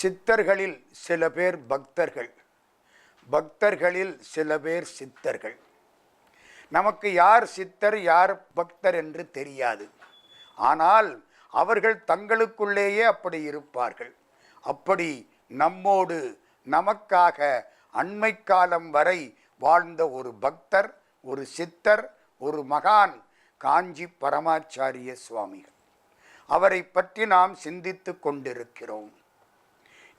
சித்தர்களில் சில பேர் பக்தர்கள், பக்தர்களில் சில பேர் சித்தர்கள். நமக்கு யார் சித்தர் யார் பக்தர் என்று தெரியாது. ஆனால் அவர்கள் தங்களுக்குள்ளேயே அப்படி இருப்பார்கள். அப்படி நம்மோடு நமக்காக அண்மை காலம் வரை வாழ்ந்த ஒரு பக்தர், ஒரு சித்தர், ஒரு மகான் காஞ்சி பரமாச்சாரிய சுவாமிகள். அவரை பற்றி நாம் சிந்தித்து கொண்டிருக்கிறோம்.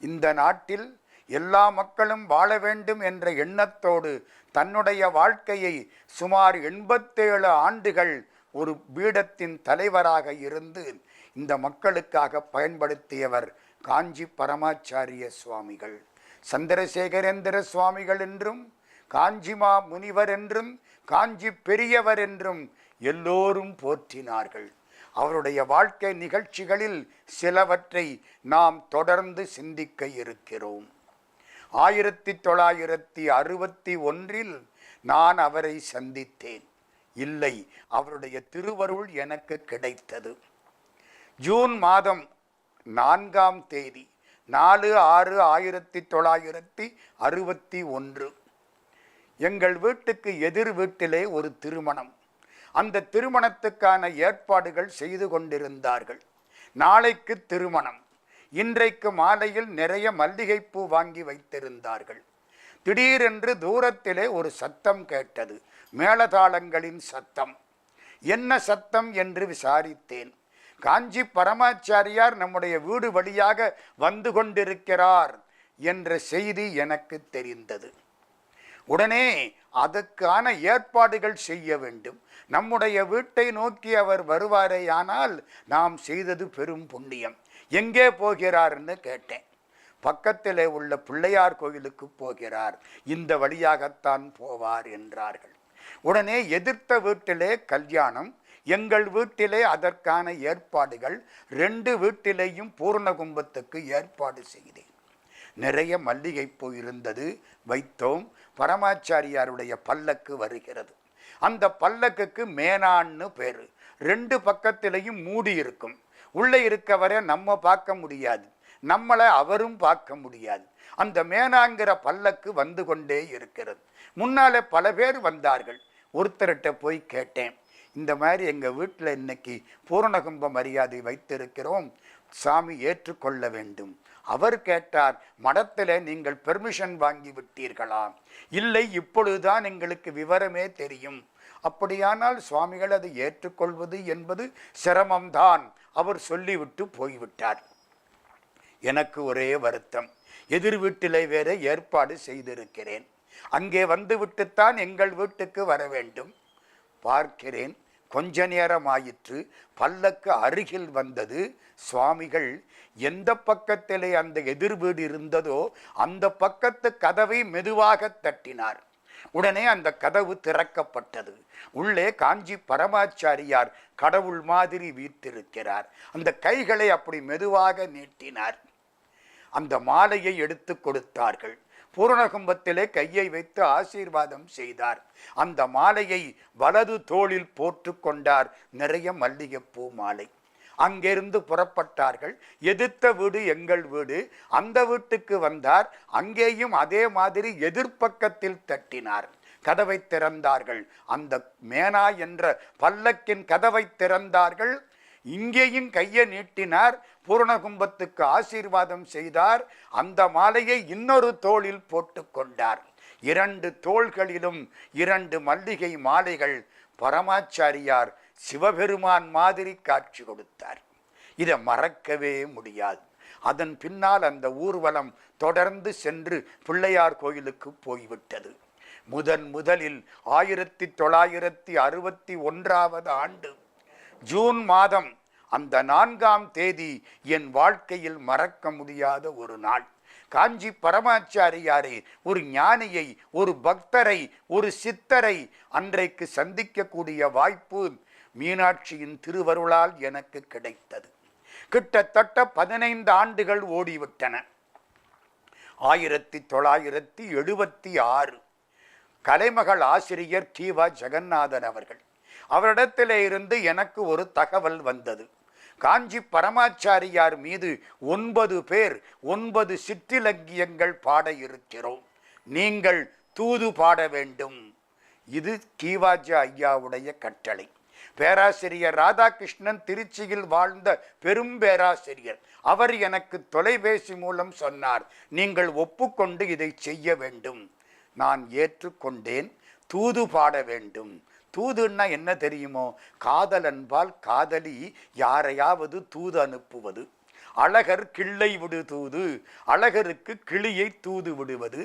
இந்த நாட்டில் எல்லா மக்களும் வாழ வேண்டும் என்ற எண்ணத்தோடு தன்னுடைய வாழ்க்கையை சுமார் 87 ஆண்டுகள் ஒரு பீடத்தின் தலைவராக இருந்து இந்த மக்களுக்காக பயன்படுத்தியவர் காஞ்சி பரமாச்சாரிய சுவாமிகள். சந்திரசேகரேந்திர சுவாமிகள் என்றும், காஞ்சிமா முனிவர் என்றும், காஞ்சி பெரியவர் என்றும் எல்லோரும் போற்றினார்கள். அவருடைய வாழ்க்கை நிகழ்ச்சிகளில் சிலவற்றை நாம் தொடர்ந்து சிந்திக்க இருக்கிறோம். 1961 நான் அவரை சந்தித்தேன். இல்லை, அவருடைய திருவருள் எனக்கு கிடைத்தது. ஜூன் மாதம் 4ஆம் தேதி 4/6/1961 எங்கள் வீட்டுக்கு எதிர் வீட்டிலே ஒரு திருமணம். அந்த திருமணத்துக்கான ஏற்பாடுகள் செய்து கொண்டிருந்தார்கள். நாளைக்கு திருமணம். இன்றைக்கு மாலையில் நிறைய மல்லிகைப்பூ வாங்கி வைத்திருந்தார்கள். திடீரென்று தூரத்திலே ஒரு சத்தம் கேட்டது, மேளதாளங்களின் சத்தம். என்ன சத்தம் என்று விசாரித்தேன். காஞ்சி பரமாச்சாரியார் நம்முடைய வீடு வழியாக வந்து கொண்டிருக்கிறார் என்ற செய்தி எனக்கு தெரிந்தது. உடனே அதற்கான ஏற்பாடுகள் செய்ய வேண்டும். நம்முடைய வீட்டை நோக்கி அவர் வருவாரேயானால் நாம் செய்தது பெரும் புண்ணியம். எங்கே போகிறார்னு கேட்டேன். பக்கத்திலே உள்ள பிள்ளையார் கோயிலுக்கு போகிறார், இந்த வழியாகத்தான் போவார் என்றார்கள். உடனே எதிர்த்த வீட்டிலே கல்யாணம், எங்கள் வீட்டிலே அதற்கான ஏற்பாடுகள். 2 வீட்டிலேயும் பூர்ண கும்பத்துக்கு ஏற்பாடு செய்தேன். நிறைய மல்லிகைப்பூ இருந்தது, வைத்தோம். பரமாச்சாரியாருடைய பல்லக்கு வருகிறது. அந்த பல்லக்குக்கு மேனான்னு பேரு. 2 பக்கத்திலையும் மூடி இருக்கும். உள்ளே இருக்கவரை நம்ம பார்க்க முடியாது, நம்மளை அவரும் பார்க்க முடியாது. அந்த மேனாங்கிற பல்லக்கு வந்து கொண்டே இருக்கிறது. முன்னாலே பல பேர் வந்தார்கள். ஒருத்தர்கிட்ட போய் கேட்டேன், இந்த மாதிரி எங்கள் வீட்டில் இன்னைக்கு பூரணகும்ப மரியாதை வைத்திருக்கிறோம், சாமி ஏற்றுக்கொள்ள வேண்டும். அவர் கேட்டார், மடத்தில் நீங்கள் பெர்மிஷன் வாங்கி விட்டீர்களா? இல்லை, இப்பொழுதுதான் எங்களுக்கு விவரமே தெரியும். அப்படியானால் சுவாமிகள் அதை ஏற்றுக்கொள்வது என்பது சிரமம்தான். அவர் சொல்லிவிட்டு போய்விட்டார். எனக்கு ஒரே வருத்தம். எதிர் வீட்டிலே வேற ஏற்பாடு செய்திருக்கிறேன். அங்கே வந்து விட்டுத்தான் எங்கள் வீட்டுக்கு வர வேண்டும். பார்க்கிறேன், கொஞ்ச நேரம் ஆயிற்று. பல்லக்கு அருகில் வந்தது. சுவாமிகள் எந்த பக்கத்திலே அந்த எதிர் வீடு இருந்ததோ அந்த பக்கத்து கதவை மெதுவாக தட்டினார். உடனே அந்த கதவு திறக்கப்பட்டது. உள்ளே காஞ்சி பரமாச்சாரியார் கடவுள் மாதிரி வீற்றிருக்கிறார். அந்த கைகளை அப்படி மெதுவாக நீட்டினார். அந்த மாலையை எடுத்து கொடுத்தார்கள். பூரணகும்பத்திலே கையை வைத்து ஆசீர்வாதம் செய்தார். அந்த மாலையை வலது தோளில் போட்டு கொண்டார். நிறைய மல்லிகைப்பூ மாலை. அங்கிருந்து புறப்பட்டார்கள். எதிர்த்த வீடு எங்கள் வீடு. அந்த வீட்டுக்கு வந்தார். அங்கேயும் அதே மாதிரி எதிர்ப்பக்கத்தில் தட்டினார். கதவை திறந்தார்கள். அந்த மேனா என்ற பல்லக்கின் கதவை திறந்தார்கள். இங்கேயும் கையை நீட்டினார். பூரணகும்பத்துக்கு ஆசீர்வாதம் செய்தார். அந்த மாலையை இன்னொரு தோளில் போட்டு கொண்டார். 2 தோள்களிலும் 2 மல்லிகை மாலைகள். பரமாச்சாரியார் சிவபெருமான் மாதிரி காட்சி கொடுத்தார். இதை மறக்கவே முடியாது. அதன் பின்னால் அந்த ஊர்வலம் தொடர்ந்து சென்று பிள்ளையார் கோயிலுக்கு போய்விட்டது. முதலில் 1961 ஆண்டு ஜூன் மாதம் அந்த 4ஆம் தேதி என் வாழ்க்கையில் மறக்க முடியாத ஒரு நாள். காஞ்சி பரமாச்சாரியாரை, ஒரு ஞானியை, ஒரு பக்தரை, ஒரு சித்தரை அன்றைக்கு சந்திக்கக்கூடிய வாய்ப்பு மீனாட்சியின் திருவருளால் எனக்கு கிடைத்தது. கிட்டத்தட்ட 15 ஆண்டுகள் ஓடிவிட்டன. 1976 கலைமகள் ஆசிரியர் கி.வ. ஜெகநாதன் அவர்கள், அவரிடத்திலே இருந்து எனக்கு ஒரு தகவல் வந்தது. காஞ்சி பரமாச்சாரியார் மீது 9 பேர் 9 சிற்றிலக்கியங்கள் பாட இருக்கிறோம். நீங்கள் தூது பாட வேண்டும். இது கீவாஜா ஐயாவுடைய கட்டளை. பேராசிரியர் ராதாகிருஷ்ணன் திருச்சியில் வாழ்ந்த பெரும் பேராசிரியர். அவர் எனக்கு தொலைபேசி மூலம் சொன்னார், நீங்கள் ஒப்புக்கொண்டு இதை செய்ய வேண்டும். நான் ஏற்றுக்கொண்டேன். தூது பாட வேண்டும். தூதுன்னா என்ன தெரியுமோ? காதலன்பால் காதலி யாரையாவது தூது அனுப்புவது. அழகர் கிள்ளை விடு தூது, அழகருக்கு கிளியை தூது விடுவது.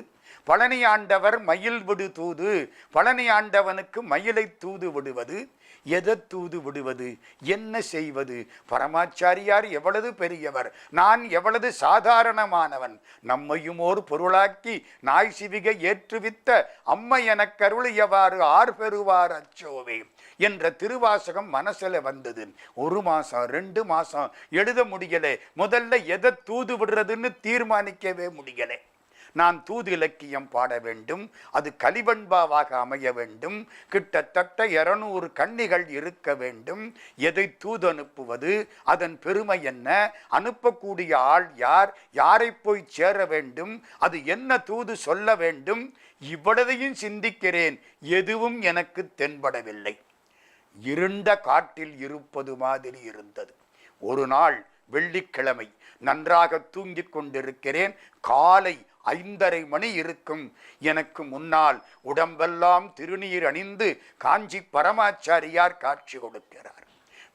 பழனி ஆண்டவர் மயில் விடு தூது, பழனி ஆண்டவனுக்கு மயிலை தூது விடுவது. எதை தூது விடுவது? என்ன செய்வது? பரமாச்சாரியார் எவ்வளவு பெரியவர், நான் எவ்வளவு சாதாரணமானவன். நம்மையும் ஓர் பொருளாக்கி நாய் சிவிக ஏற்றுவித்த அம்மை எனக்கருளியவாறு ஆர் பெறுவார் அச்சோவே என்ற திருவாசகம் மனசுல வந்தது. 1 மாசம் 2 மாசம் எழுத முடியல. முதல்ல எதை தூது விடுறதுன்னு தீர்மானிக்கவே முடியல. நான் தூது இலக்கியம் பாட வேண்டும். அது கலிவன்பாவாக அமைய வேண்டும். கிட்டத்தட்ட 200 கன்னிகள் இருக்க வேண்டும். எதை தூது அனுப்புவது? அதன் பெருமை என்ன? அனுப்பக்கூடிய ஆள் யார்? யாரை போய் சேர வேண்டும்? அது என்ன தூது சொல்ல வேண்டும்? இவ்வளவையும் சிந்திக்கிறேன். எதுவும் எனக்கு தென்படவில்லை. இருண்ட காட்டில் இருப்பது மாதிரி இருந்தது. ஒரு நாள் வெள்ளிக்கிழமை நன்றாக தூங்கிக் கொண்டிருக்கிறேன். காலை 5:30 மணி இருக்கும். எனக்கு முன்னால் உடம்பெல்லாம் திருநீர் அணிந்து காஞ்சி பரமாச்சாரியார் காட்சி கொடுக்கிறார்.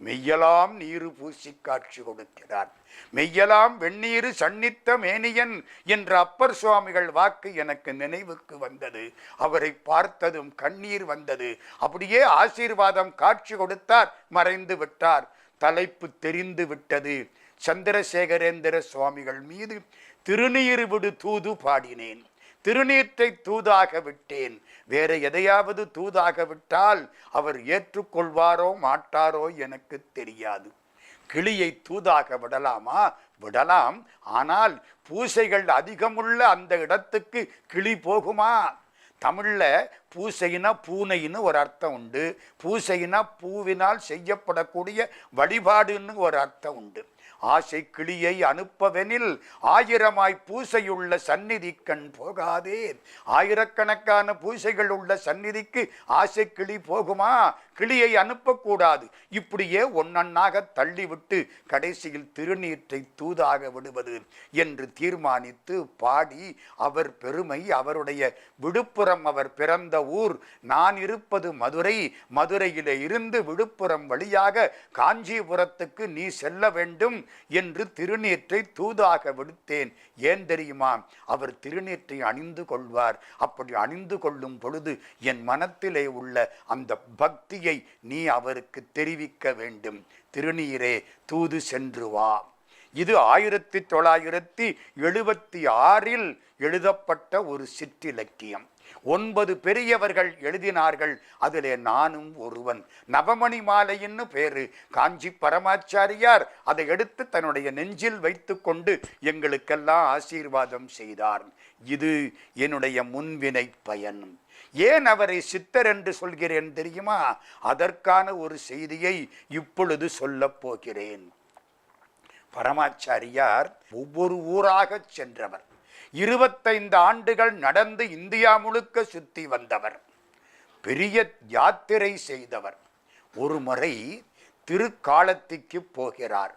மெய்யலாம் நீரு பூசி காட்சி கொடுக்கிறார். மெய்யலாம் வெந்நீரு சன்னித்த மேனியன் என்ற அப்பர் சுவாமிகள் வாக்கு எனக்கு நினைவுக்கு வந்தது. அவரை பார்த்ததும் கண்ணீர் வந்தது. அப்படியே ஆசீர்வாதம் காட்சி கொடுத்தார். மறைந்து விட்டார். தலைப்பு தெரிந்து விட்டது. சந்திரசேகரேந்திர சுவாமிகள் மீது திருநீர் விடு தூது பாடினேன். திருநீற்றை தூதாக விட்டேன். வேற எதையாவது தூதாக விட்டால் அவர் ஏற்றுக்கொள்வாரோ மாட்டாரோ எனக்கு தெரியாது. கிளியை தூதாக விடலாமா? விடலாம். ஆனால் பூசைகள் அதிகமுள்ள அந்த இடத்துக்கு கிளி போகுமா? தமிழ்ல பூசைனா பூனைன்னு ஒரு அர்த்தம் உண்டு. பூசைனா பூவினால் செய்யப்படக்கூடிய வழிபாடுன்னு ஒரு அர்த்தம் உண்டு. ஆசை கிளியை அனுப்பவெனில் 1000 பூசையுள்ள சந்நிதி கண் போகாதே. ஆயிரக்கணக்கான பூசைகள் உள்ள சந்நிதிக்கு ஆசை கிளி போகுமா? கிளியை அனுப்பக்கூடாது. இப்படியே ஒன்னொன்னாக தள்ளிவிட்டு கடைசியில் திருநீற்றை தூதாக விடுவது என்று தீர்மானித்து பாடி அவர் பெருமை, அவருடைய விழுப்புரம் அவர் பிறந்த ஊர், நான் இருப்பது மதுரை, மதுரையிலே இருந்து விழுப்புரம் வழியாக காஞ்சிபுரத்துக்கு நீ செல்ல வேண்டும் என்று திருநீற்றை தூதாக விடுத்தேன். ஏன் தெரியுமா? அவர் திருநீற்றை அணிந்து கொள்வார். அப்படி அணிந்து கொள்ளும் பொழுது என் மனத்திலே உள்ள அந்த பக்தியை நீ அவருக்கு தெரிவிக்க வேண்டும். திருநீரே தூது சென்று வா. இது 1976 எழுதப்பட்ட ஒரு சிற்றிலக்கியம். 9 பெரியவர்கள் எழுதினார்கள். அதிலே நானும் ஒருவன். நவமணி மாலைன்னு பேரு. காஞ்சி பரமாச்சாரியார் அதை எடுத்து தன்னுடைய நெஞ்சில் வைத்து கொண்டு எங்களுக்கெல்லாம் ஆசீர்வாதம் செய்தார். இது என்னுடைய முன்வினை பயன். ஏன் அவரை சித்தர் என்று சொல்கிறேன் தெரியுமா? அதற்கான ஒரு செய்தியை இப்பொழுது சொல்லப் போகிறேன். பரமாச்சாரியார் ஒவ்வொரு ஊராக சென்றவர். 25 ஆண்டுகள் நடந்து இந்தியா முழுக்க சுத்தி வந்தவர். பெரிய யாத்திரை செய்தவர். ஒரு முறை திருக்காலத்திக்கு போகிறார்.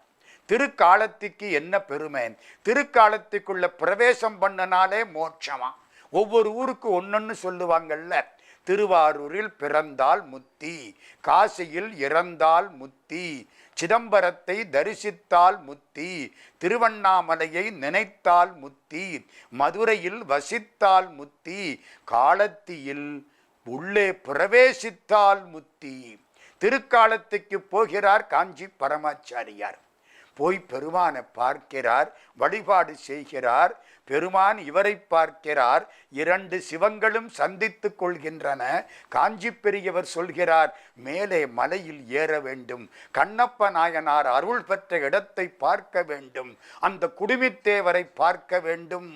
திருக்காலத்திக்கு என்ன பெருமை? திருக்காலத்துக்குள்ள பிரவேசம் பண்ணனாலே மோட்சமா? ஒவ்வொரு ஊருக்கு ஒன்னொன்னு சொல்லுவாங்கல்ல. திருவாரூரில் பிறந்தால் முத்தி, காசியில் இறந்தால் முத்தி, சிதம்பரத்தை தரிசித்தால் முத்தி, திருவண்ணாமலையை நினைத்தால் முத்தி, மதுரையில் வசித்தால் முத்தி, காலத்தியில் உள்ளே பிரவேசித்தால் முத்தி. திருக்காலத்துக்கு போகிறார் காஞ்சி பரமாச்சாரியார். போய் பெருமானை பார்க்கிறார், வழிபாடு செய்கிறார். பெருமான் இவரை பார்க்கிறார். 2 சிவங்களும் சந்தித்து கொள்கின்றன. காஞ்சி பெரியவர் சொல்கிறார், மேலே மலையில் ஏற வேண்டும், கண்ணப்ப நாயனார் அருள் பெற்ற இடத்தை பார்க்க வேண்டும், அந்த குடுமித்தேவரை பார்க்க வேண்டும்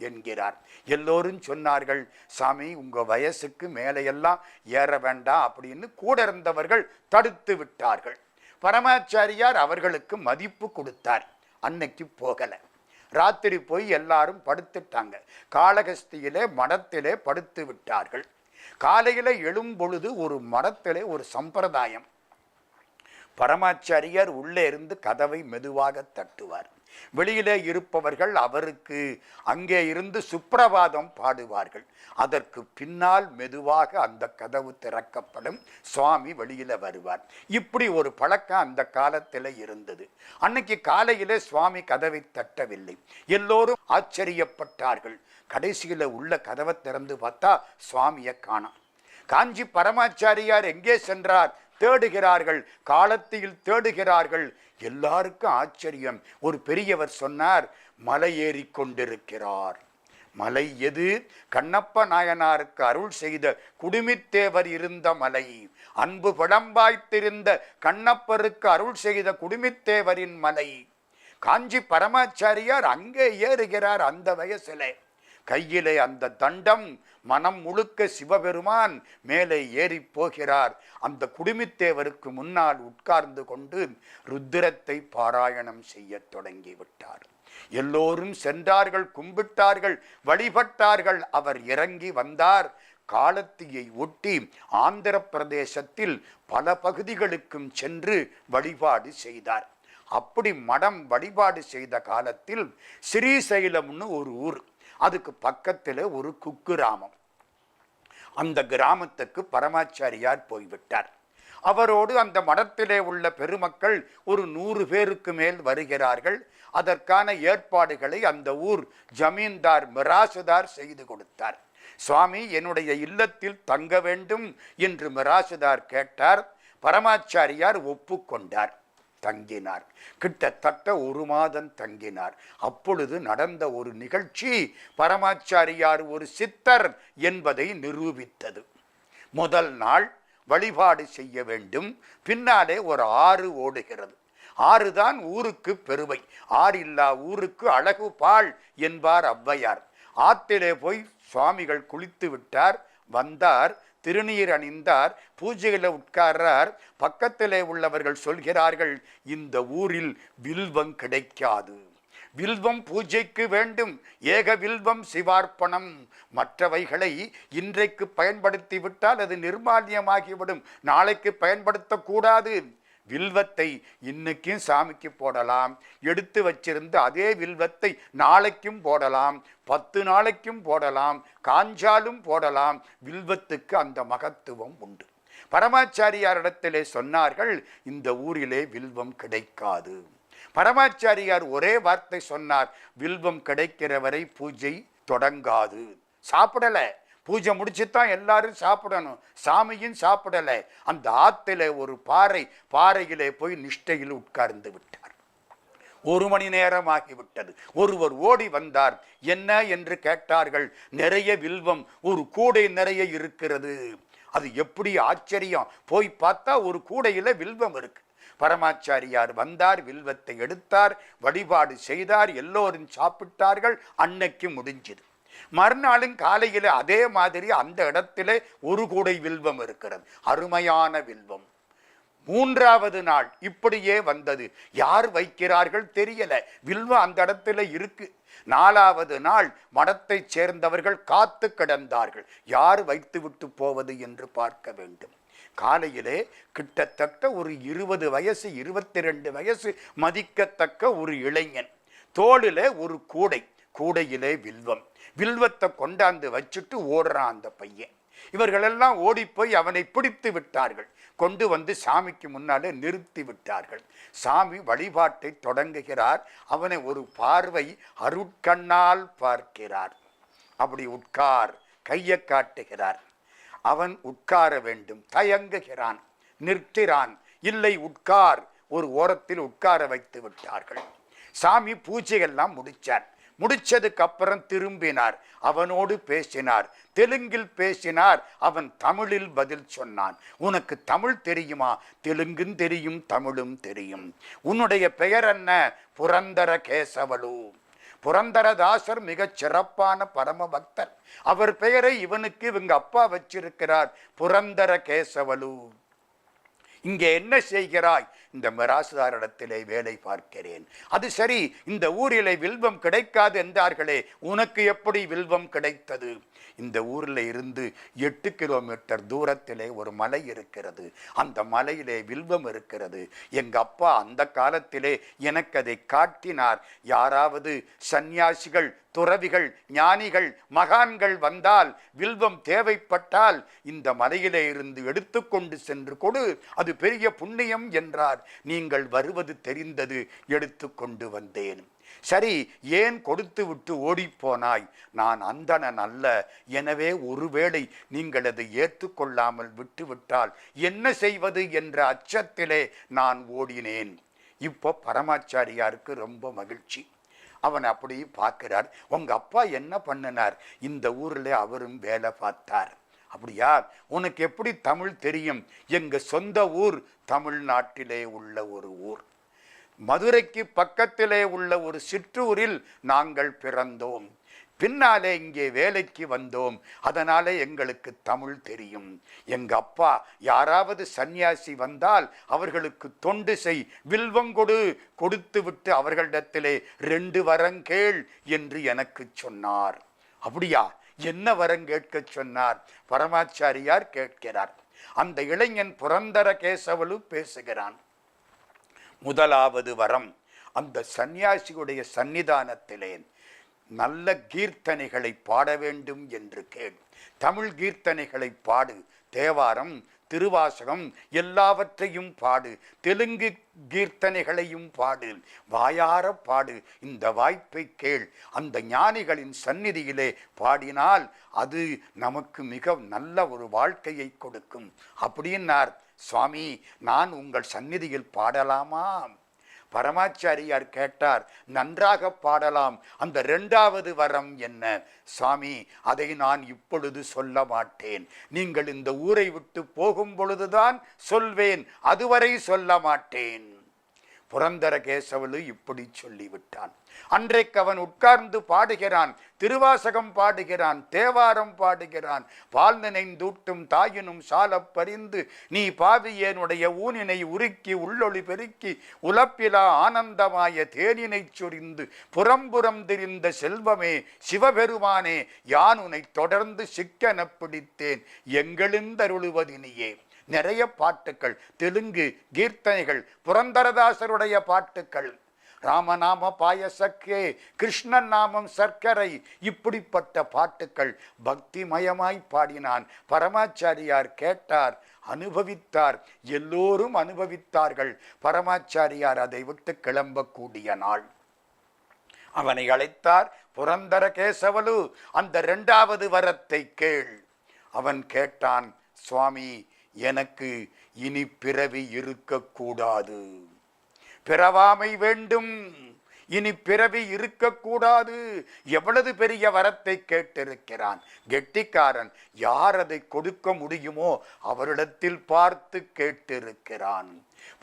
என்கிறார். எல்லோரும் சொன்னார்கள், சாமி உங்க வயசுக்கு மேலையெல்லாம் ஏற வேண்டாம் அப்படின்னு கூட இருந்தவர்கள் தடுத்து விட்டார்கள். பரமாச்சாரியார் அவர்களுக்கு மதிப்பு கொடுத்தார். அன்னைக்கு போகல. ராத்திரி போய் எல்லாரும் படுத்துட்டாங்க. காளகஸ்தியிலே மடத்திலே படுத்து விட்டார்கள். காலையில எழும்பொழுது ஒரு மடத்திலே ஒரு சம்பிரதாயம். பரமாச்சாரியார் உள்ளே இருந்து கதவை மெதுவாக தட்டுவார். வெளியிலே இருப்பவர்கள் அவருக்கு அங்கே இருந்து சுப்பிரபாதம் பாடுவார்கள். அதற்கு பின்னால் மெதுவாக அந்த கதவு திறக்கப்படும். சுவாமி வெளியில வருவார். இப்படி ஒரு பழக்கம் அந்த காலத்தில் இருந்தது. அன்னைக்கு காலையிலே சுவாமி கதவை தட்டவில்லை. எல்லோரும் ஆச்சரியப்பட்டார்கள். கடைசியில உள்ள கதவை திறந்து பார்த்தா சுவாமியை காணோம். காஞ்சி பரமாச்சாரியார் எங்கே சென்றார்? தேடுகிறார்கள். காலத்தில் தேடுகிறார்கள். எல்லாருக்கும் ஆச்சரியம். ஒரு பெரியவர் சொன்னார், மலை ஏறி கொண்டிருக்கிறார். மலை எது? கண்ணப்ப நாயனாருக்கு அருள் செய்த குடுமித்தேவர் இருந்த மலை. அன்பு படம்பாய்த்திருந்த கண்ணப்பருக்கு அருள் செய்த குடுமித்தேவரின் மலை. காஞ்சி பரமாச்சாரியார் அங்கே ஏறுகிறார். அந்த வயசிலே கையிலே அந்த தண்டம், மனம் முழுக்க சிவபெருமான் மேலே ஏறி போகிறார். அந்த குடுமித்தேவருக்கு முன்னால் உட்கார்ந்து கொண்டு ருத்திரத்தை பாராயணம் செய்ய தொடங்கிவிட்டார். எல்லோரும் சென்றார்கள், கும்பிட்டார்கள், வழிபட்டார்கள். அவர் இறங்கி வந்தார். காலத்தியை ஒட்டி ஆந்திர பிரதேசத்தில் பல பகுதிகளுக்கும் சென்று வழிபாடு செய்தார். அப்படி மடம் வழிபாடு செய்த காலத்தில் ஸ்ரீசைலம்னு ஒரு ஊர், அதுக்கு பக்கத்தில் ஒரு குக்கிராமம். அந்த கிராமத்துக்கு பரமாச்சாரியார் போய்விட்டார். அவரோடு அந்த மடத்திலே உள்ள பெருமக்கள் ஒரு 100 பேருக்கு மேல் வருகிறார்கள். அதற்கான ஏற்பாடுகளை அந்த ஊர் ஜமீன்தார் மிராசுதார் செய்து கொடுத்தார். சுவாமி, என்னுடைய இல்லத்தில் தங்க வேண்டும் என்று மிராசுதார் கேட்டார். பரமாச்சாரியார் ஒப்புக்கொண்டார். தங்கினார். கிட்டத்தட்ட 1 மாதம் தங்கினார். அப்பொழுது நடந்த ஒரு நிகழ்ச்சி பரமாச்சாரியார் ஒரு சித்தர் என்பதை நிரூபித்தது. முதல் நாள் வழிபாடு செய்ய வேண்டும். பின்னாலே ஒரு ஆறு ஓடுகிறது. ஆறுதான் ஊருக்கு பெருமை. ஆறில்லா ஊருக்கு அழகு பால் என்பார் ஔவையார். ஆத்திலே போய் சுவாமிகள் குளித்து விட்டார். வந்தார், திருநீர் அணிந்தார், பூஜையில் உட்கார்றார். பக்கத்திலே உள்ளவர்கள் சொல்கிறார்கள், இந்த ஊரில் வில்வம் கிடைக்காது, வில்வம் பூஜைக்கு வேண்டும், ஏக வில்வம் சிவார்ப்பணம். மற்றவைகளை இன்றைக்கு பயன்படுத்தி விட்டால் அது நிர்மால்யமாகிவிடும், நாளைக்கு பயன்படுத்தக்கூடாது. வில்வத்தை இன்னைக்கும் சாமிக்கு போடலாம், எடுத்து வச்சிருந்த அதே வில்வத்தை நாளைக்கும் போடலாம், 10 நாளைக்கும் போடலாம், காஞ்சாலும் போடலாம். வில்வத்துக்கு அந்த மகத்துவம் உண்டு. பரமாச்சாரியாரிடத்திலே சொன்னார்கள், இந்த ஊரிலே வில்வம் கிடைக்காது. பரமாச்சாரியார் ஒரே வார்த்தை சொன்னார், வில்வம் கிடைக்கிற வரை பூஜை தொடங்காது. சாப்பிடல. பூஜை முடிச்சுத்தான் எல்லாரும் சாப்பிடணும். சாமியும் சாப்பிடல. அந்த ஆத்திலே ஒரு பாறையிலே போய் நிஷ்டையில் உட்கார்ந்து விட்டார். 1 மணி நேரம் ஆகிவிட்டது. ஒருவர் ஓடி வந்தார். என்ன என்று கேட்டார்கள். நிறைய வில்வம், ஒரு கூடை நிறைய இருக்கிறது. அது எப்படி ஆச்சரியம்! போய் பார்த்தா ஒரு கூடையில வில்வம் இருக்கு. பரமாச்சாரியார் வந்தார், வில்வத்தை எடுத்தார், வழிபாடு செய்தார். எல்லோரும் சாப்பிட்டார்கள். அன்னைக்கு முடிஞ்சது. மறுநாளும் காலையில் அதே மாதிரி அந்த இடத்திலே ஒரு கூடை வில்வம் இருக்கிறது, அருமையான வில்வம். 3வது நாள் இப்படியே வந்தது. யார் வைக்கிறார்கள் தெரியல, வில்வம் அந்த இடத்துல இருக்கு. 4வது நாள் மடத்தை சேர்ந்தவர்கள் காத்து கிடந்தார்கள், யார் வைத்து விட்டு போவது என்று பார்க்க வேண்டும். காலையிலே கிட்டத்தட்ட ஒரு 20 வயசு 22 வயசு மதிக்கத்தக்க ஒரு இளைஞன், தோளிலே ஒரு கூடையிலே வில்வம், வில்வத்தை கொண்டாந்து வச்சுட்டு ஓடுறான் அந்த பையன். இவர்களெல்லாம் ஓடிப்போய் அவனை பிடித்து விட்டார்கள். கொண்டு வந்து சாமிக்கு முன்னாலே நிறுத்தி விட்டார்கள். சாமி வழிபாட்டை தொடங்குகிறார். அவனை ஒரு பார்வை அருட்கண்ணால் பார்க்கிறார். அப்படி உட்கார், கையை காட்டுகிறார். அவன் உட்கார வேண்டும், தயங்குகிறான், நிற்கிறான். இல்லை, உட்கார். ஒரு ஓரத்தில் உட்கார வைத்து விட்டார்கள். சாமி பூஜையெல்லாம் முடிச்சார். முடிச்சதுக்கு அப்புறம் திரும்பினார். அவனோடு பேசினார், தெலுங்கில் பேசினார். அவன் தமிழில் பதில் சொன்னான். உனக்கு தமிழ் தெரியுமா? தெலுங்கும் தெரியும், தமிழும் தெரியும். உன்னுடைய பெயர் என்ன? புரந்தர கேசவலு. புரந்தரதாசர் மிகச் சிறப்பான பரம பக்தர். அவர் பெயரை இவனுக்கு இவங்க அப்பா வச்சிருக்கிறார், புரந்தர கேசவலு. இங்கே என்ன செய்கிறாய்? இந்த மிராசுதாரிடத்திலே வேலை பார்க்கிறேன். அது சரி, இந்த ஊரிலே வில்வம் கிடைக்காது என்றார்களே, உனக்கு எப்படி வில்வம் கிடைத்தது? இந்த ஊரில் இருந்து 8 கிலோமீட்டர் தூரத்திலே ஒரு மலை இருக்கிறது. அந்த மலையிலே வில்வம் இருக்கிறது. எங்க அப்பா அந்த காலத்திலே எனக்கு அதை காட்டினார். யாராவது சந்நியாசிகள், துறவிகள், ஞானிகள், மகான்கள் வந்தால், வில்வம் தேவைப்பட்டால் இந்த மலையிலே இருந்து எடுத்துக்கொண்டு சென்று கொடு, அது பெரிய புண்ணியம் என்றார். நீங்கள் வருவது தெரிந்தது, எடுத்துக்கொண்டு வந்தேன். சரி, ஏன் கொடுத்து விட்டு ஓடிப்போனாய்? நான் அந்தணன் அல்ல. எனவே ஒருவேளை நீங்கள் அதை ஏற்றுக்கொள்ளாமல் விட்டுவிட்டால் என்ன செய்வது என்ற அச்சத்திலே நான் ஓடினேன். இப்போ பரமாச்சாரியாருக்கு ரொம்ப மகிழ்ச்சி. அவன் அப்படி பார்க்கிறார். உங்க அப்பா என்ன பண்ணினார்? இந்த ஊரில் அவரும் வேலை பார்த்தார். அப்படியா? உனக்கு எப்படி தமிழ் தெரியும்? எங்க சொந்த ஊர் தமிழ்நாட்டிலே உள்ள ஒரு ஊர். மதுரைக்கு பக்கத்திலே உள்ள ஒரு சிற்றூரில் நாங்கள் பிறந்தோம். பின்னாலே இங்கே வேலைக்கு வந்தோம். அதனாலே எங்களுக்கு தமிழ் தெரியும். எங்க அப்பா யாராவது சன்னியாசி வந்தால் அவர்களுக்கு தொண்டு செய், வில்வங்கொடு, கொடுத்து விட்டு அவர்களிடத்திலே 2 வரம் கேள் என்று எனக்கு சொன்னார். அப்படியா? என்ன வரம் கேட்க சொன்னார்? பரமாச்சாரியார் கேட்கிறார். அந்த இளைஞன் புரந்தர கேசவலு பேசுகிறான். முதலாவது வரம், அந்த சந்நியாசியுடைய சன்னிதானத்திலே நல்ல கீர்த்தனைகளை பாட வேண்டும் என்று கேள். தமிழ் கீர்த்தனைகளை பாடு. தேவாரம், திருவாசகம் எல்லாவற்றையும் பாடு. தெலுங்கு கீர்த்தனைகளையும் பாடு. வாயார பாடு. இந்த வாய்ப்பை கேள். அந்த ஞானிகளின் சந்நிதியிலே பாடினால் அது நமக்கு மிக நல்ல ஒரு வாழ்க்கையை கொடுக்கும் அப்படின்னார். சுவாமி, நான் உங்கள் சந்நிதியில் பாடலாமா? பரமாச்சாரியார் கேட்டார். நன்றாக பாடலாம். அந்த 2வது வரம் என்ன? சுவாமி, அதை நான் இப்பொழுது சொல்ல மாட்டேன். நீங்கள் இந்த ஊரை விட்டு போகும் பொழுதுதான் சொல்வேன், அதுவரை சொல்ல மாட்டேன். புரந்தர கேசவலு இப்படி சொல்லிவிட்டான். அன்றைக்கு அவன் உட்கார்ந்து பாடுகிறான். திருவாசகம் பாடுகிறான், தேவாரம் பாடுகிறான். பால் நினைந்தூட்டும் தாயினும் சால பறிந்து நீ பாவியனுடைய ஊனினை உருக்கி உள்ளொளி பெருக்கி உலப்பிலா ஆனந்தமாய தேனினை சொரிந்து புறம்புறம் திரிந்த செல்வமே சிவபெருமானே, யான் உன்னை தொடர்ந்து சிக்கன பிடித்தேன், எங்களுந்தருளுவதினியே. நிறைய பாட்டுக்கள், தெலுங்கு கீர்த்தனைகள், புரந்தரதாசருடைய பாட்டுக்கள். ராமநாம பாயசக்கே, கிருஷ்ணன் நாமம் சர்க்கரை, இப்படிப்பட்ட பாட்டுக்கள் பக்திமயமாய் பாடினான். பரமாச்சாரியார் கேட்டார், அனுபவித்தார். எல்லோரும் அனுபவித்தார்கள். பரமாச்சாரியார் அதை விட்டு கிளம்பக்கூடிய நாள் அவனை அழைத்தார். புரந்தர கேசவலு, அந்த 2வது வரத்தை கேள். அவன் கேட்டான், சுவாமி, எனக்கு இனி பிறவி இருக்கக்கூடாது, பிறவாமை வேண்டும், இனி பிறவி இருக்கக்கூடாது. எவ்வளவு பெரிய வரத்தை கேட்டிருக்கிறான். கெட்டிக்காரன். யார் அதை கொடுக்க முடியுமோ அவரிடத்தில் பார்த்து கேட்டிருக்கிறான்.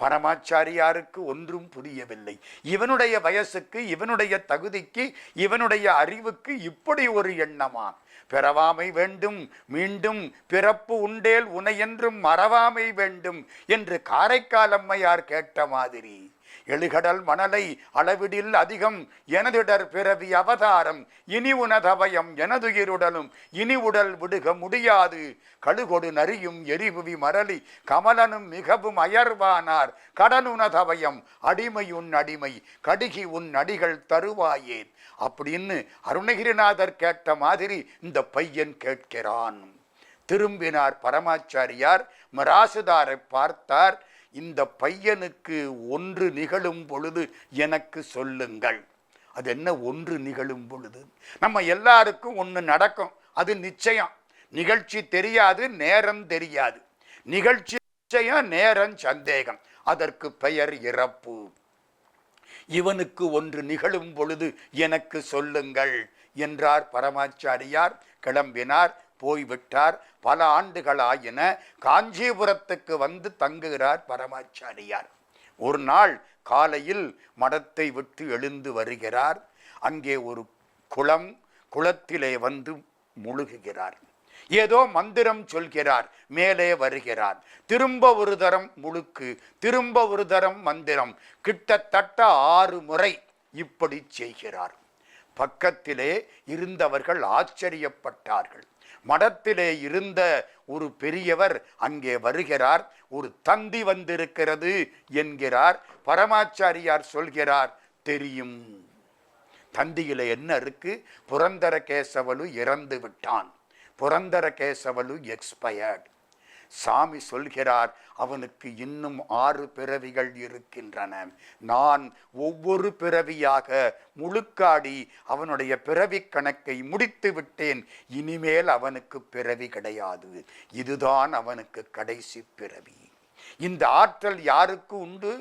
பரமாச்சாரியாருக்கு ஒன்றும் புரியவில்லை. இவனுடைய வயசுக்கு, இவனுடைய தகுதிக்கு, இவனுடைய அறிவுக்கு இப்படி ஒரு எண்ணமா? பிறவாமை வேண்டும், மீண்டும் பிறப்பு உண்டேல் உனையென்றும் மறவாமை வேண்டும் என்று காரைக்கால் அம்மையார் கேட்ட மாதிரி, எழுகடல் மணலை அளவிடில் அதிகம் எனதிடர் பிறவி அவதாரம், இனி உனதவயம் எனதுயிருடலும் இனி உடல் விடுக முடியாது, கழுகொடு நரியும் எரிபுவி மரளி கமலனும் மிகவும் அயர்வானார், கடனுனதவயம் அடிமை உன் அடிமை கடுகி உன் அடிகள் தருவாயே அப்படின்னு அருணகிரிநாதர் கேட்ட மாதிரி இந்த பையன் கேட்கிறான். திரும்பினார் பரமாச்சாரியார். மிராசுதாரை பார்த்தார். இந்த பையனுக்கு ஒன்று நிகழும் பொழுது எனக்கு சொல்லுங்கள். அது என்ன ஒன்று நிகழும் பொழுது? நம்ம எல்லாருக்கும் ஒன்று நடக்கும், அது நிச்சயம். நிகழ்ச்சி தெரியாது, நேரம் தெரியாது. நிகழ்ச்சி நிச்சயம், நேரம் சந்தேகம். அதற்கு பெயர் இறப்பு. இவனுக்கு ஒன்று நிகழும் பொழுது எனக்கு சொல்லுங்கள் என்றார் பரமாச்சாரியார். கிளம்பினார், போய்விட்டார். பல ஆண்டுகள் ஆயின. காஞ்சிபுரத்துக்கு வந்து தங்குகிறார் பரமாச்சாரியார். ஒரு நாள் காலையில் மடத்தை விட்டு எழுந்து வருகிறார். அங்கே ஒரு குளம், குளத்திலே வந்து முழுகுகிறார். ஏதோ மந்திரம் சொல்கிறார், மேலே வருகிறார். திரும்ப ஒரு தரம் முழுக்கு, திரும்ப ஒரு தரம் மந்திரம், கிட்டத்தட்ட 6 முறை இப்படி செய்கிறார். பக்கத்திலே இருந்தவர்கள் ஆச்சரியப்பட்டார்கள். மடத்திலே இருந்த ஒரு பெரியவர் அங்கே வருகிறார். ஒரு தந்தி வந்திருக்கிறது என்கிறார். பரமாச்சாரியார் சொல்கிறார், தெரியும். தந்தியில என்ன இருக்கு? புரந்தரகேசவலு இறந்து விட்டான், புரந்தரகேசவலு எக்ஸ்பயர்ட். சாமி சொல்கிறார், அவனுக்கு இன்னும் 6 பிறவிகள் இருக்கின்றன. நான் ஒவ்வொரு பிறவியாக முழுக்காடி அவனுடைய பிறவி கணக்கை முடித்து விட்டேன். இனிமேல் அவனுக்கு பிறவி கிடையாது. இதுதான் அவனுக்கு கடைசி பிறவி. இந்த ஆற்றல் யாருக்கு உண்டு?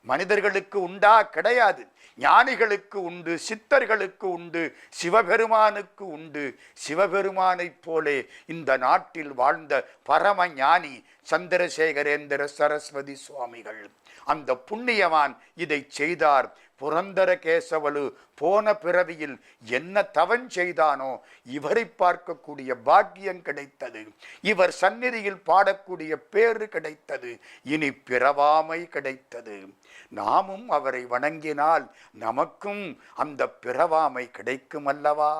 மனிதர்களுக்கு உண்டா? கிடையாது. ஞானிகளுக்கு உண்டு, சித்தர்களுக்கு உண்டு, சிவபெருமானுக்கு உண்டு. சிவபெருமானைப் போலே இந்த நாட்டில் வாழ்ந்த பரம ஞானி சந்திரசேகரேந்திர சரஸ்வதி சுவாமிகள், அந்த புண்ணியவான் இதை செய்தார். புரந்தரகேசவலு போன பிறவியில் என்ன தவம் செய்தானோ இவரை பார்க்கக்கூடிய பாக்கியம் கிடைத்தது. இவர் சந்நிதியில் பாடக்கூடிய பேறு கிடைத்தது. இனி பிறவாமை கிடைத்தது. நாமும் அவரை வணங்கினால் நமக்கும் அந்த பிறவாமை கிடைக்கும் அல்லவா?